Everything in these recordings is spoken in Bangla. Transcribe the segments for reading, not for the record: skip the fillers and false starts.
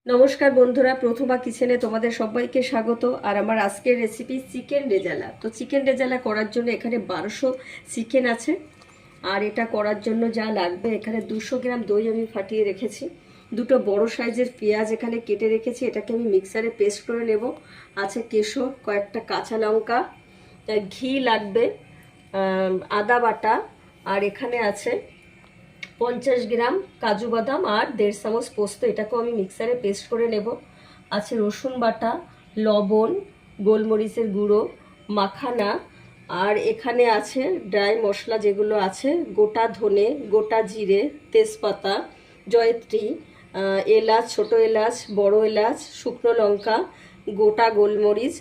নমস্কার বন্ধুরা, প্রথমা কিচেনে তোমাদের সবাইকে স্বাগত। আর আমার আজকের রেসিপি চিকেন রেজালা। তো চিকেন রেজালা করার জন্য এখানে 1200 চিকেন আছে। আর এটা করার জন্য যা লাগবে, এখানে 200 গ্রাম দই আমি ফাটিয়ে রেখেছি, দুটো বড় সাইজের পেঁয়াজ এখানে কেটে রেখেছি, এটাকে আমি মিক্সারে পেস্ট করে নেব। আছে কেশর, কয়েকটা কাঁচা লঙ্কা, ঘি লাগবে, আদা বাটা, আর এখানে আছে 50 গ্রাম কাজু বাদাম আর 1.5 চামচ পোস্ত, এটাকেও আমি মিক্সারে পেস্ট করে নেব। আছে রসুন বাটা, লবণ, গোলমরিচের গুঁড়ো, মাখানা, আর এখানে আছে ড্রাই মশলা যেগুলো আছে, গোটা ধনে, গোটা জিরে, তেজপাতা, জয়ত্রী, এলাচ, ছোট এলাচ, বড় এলাচ, শুকনো লঙ্কা, গোটা গোলমরিচ,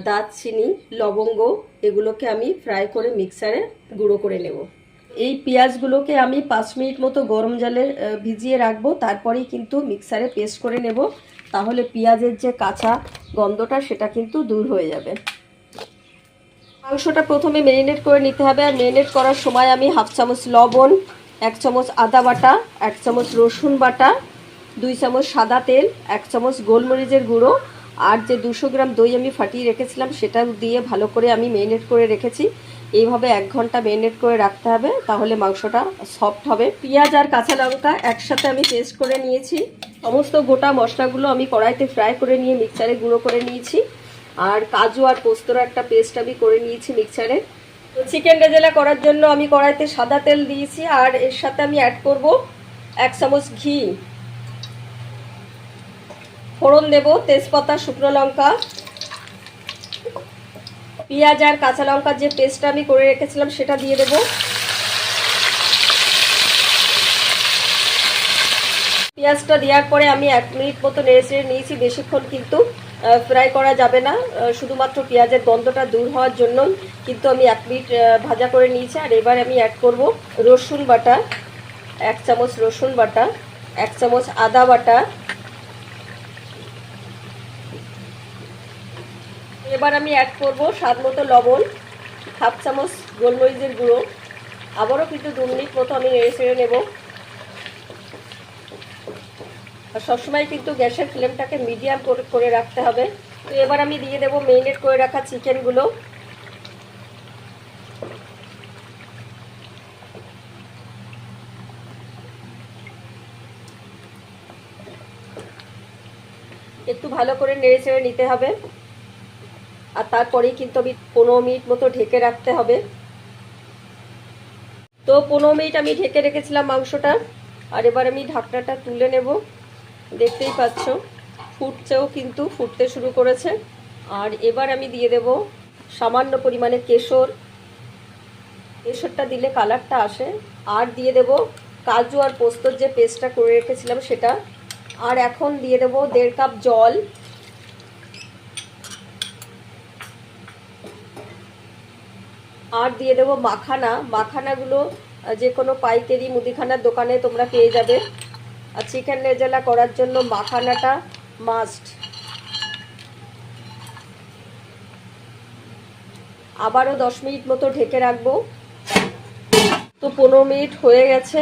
দারচিনি, লবঙ্গ, এগুলোকে আমি ফ্রাই করে মিক্সারে গুঁড়ো করে নেব। এই পেঁয়াজগুলোকে আমি 5 মিনিট মতো গরম জলে ভিজিয়ে রাখবো, তারপরেই কিন্তু মিক্সারে পেস্ট করে নেব। তাহলে পেঁয়াজের যে কাঁচা গন্ধটা সেটা কিন্তু দূর হয়ে যাবে। মাংসটা প্রথমে ম্যারিনেট করে নিতে হবে। আর ম্যারিনেট করার সময় আমি 1/2 চামচ লবণ, 1 চামচ আদা বাটা, 1 চামচ রসুন বাটা, 2 চামচ সাদা তেল, 1 চামচ গোলমরিচের গুঁড়ো, আর যে 200 গ্রাম দই আমি ফাটিয়ে রেখেছিলাম সেটা দিয়ে ভালো করে আমি ম্যারিনেট করে রেখেছি। এইভাবে 1 ঘন্টা ম্যারিনেট করে রাখতে হবে, তাহলে মাংসটা সফট হবে। পেঁয়াজ আর কাঁচা লঙ্কা একসাথে আমি পেস্ট করে নিয়েছি। সমস্ত গোটা মশলাগুলো আমি কড়াইতে ফ্রাই করে নিয়ে মিক্সারে গুঁড়ো করে নিয়েছি। আর কাজু আর পোস্তর একটা পেস্ট আমি করে নিয়েছি মিক্সারে। তো চিকেন রেজালা করার জন্য আমি কড়াইতে সাদা তেল দিয়েছি, আর এর সাথে আমি অ্যাড করব 1 চামচ ঘি, ফোড়ন দেব তেজপাতা, শুকনো লঙ্কা, পেঁয়াজ আর কাঁচা লঙ্কার যে পেস্টটা আমি করে রেখেছিলাম সেটা দিয়ে দেব। পেঁয়াজটা দেওয়ার পরে আমি 1 মিনিট মতো নেড়ে নিয়েছি। বেশিক্ষণ কিন্তু ফ্রাই করা যাবে না, শুধুমাত্র পেঁয়াজের গন্ধটা দূর হওয়ার জন্য কিন্তু আমি 1 মিনিট ভাজা করে নিয়েছি। আর এবার আমি অ্যাড করব রসুন বাটা, 1 চামচ রসুন বাটা, 1 চামচ আদা বাটা। এবার আমি অ্যাড করব স্বাদ মতো লবণ, 1/2 চামচ গোলমরিচের গুঁড়ো। আবারও কিন্তু 2 মিনিট মতো আমি নেড়ে নেব। আর সবসময় কিন্তু গ্যাসের ফ্লেমটাকে মিডিয়াম করে রাখতে হবে। তো এবার আমি দিয়ে দেব ম্যারিনেট করে রাখা চিকেনগুলো। একটু ভালো করে নেড়ে নিতে হবে। আর তারপরেই কিন্তু আমি 15 মিনিট মতো ঢেকে রাখতে হবে। তো 15 মিনিট আমি ঢেকে রেখেছিলাম মাংসটা। আর এবার আমি ঢাকনাটা তুলে নেব। দেখতেই পাচ্ছ ফুটছেও, কিন্তু ফুটতে শুরু করেছে। আর এবার আমি দিয়ে দেব সামান্য পরিমাণে কেশরটা দিলে কালারটা আসে। আর দিয়ে দেব কাজু আর পোস্তর যে পেস্টটা করে রেখেছিলাম সেটা। আর এখন দিয়ে দেব 1.5 কাপ জল। আর দিয়ে দেব মাখানাগুলো যে কোনো পাইকারি মুদিখানার দোকানে তোমরা পেয়ে যাবে। আর চিকেন রেজালা করার জন্য মাখানাটা মাস্ট। আবারও 10 মিনিট মতো ঢেকে রাখবো। তো 15 মিনিট হয়ে গেছে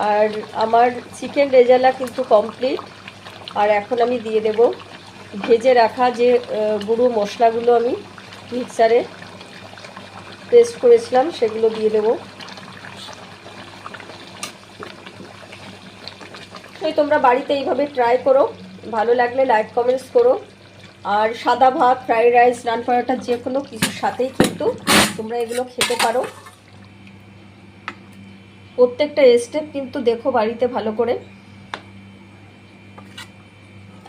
আর আমার চিকেন রেজালা কিন্তু কমপ্লিট। আর এখন আমি দিয়ে দেব ভেজে রাখা যে গুঁড়ো মশলাগুলো আমি মিক্সারে পেস্ট করেছিলাম সেগুলো দিয়ে দেব। তোমরা বাড়িতে এইভাবে ট্রাই করো, ভালো লাগলে লাইক কমেন্টস করো। আর সাদা ভাত, ফ্রাইড রাইস, নান পরোটা যে কোনো কিছুর সাথেই কিন্তু তোমরা এগুলো খেতে পারো। প্রত্যেকটা স্টেপ কিন্তু দেখো বাড়িতে ভালো করে।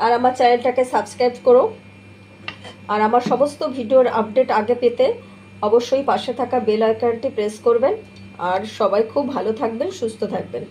আর আমার চ্যানেলটাকে সাবস্ক্রাইব করো। আর আমার সমস্ত ভিডিওর আপডেট আগে পেতে অবশ্যই পাশে থাকা বেল আইকনটি প্রেস করবেন। আর সবাই খুব ভালো থাকবেন, সুস্থ থাকবেন।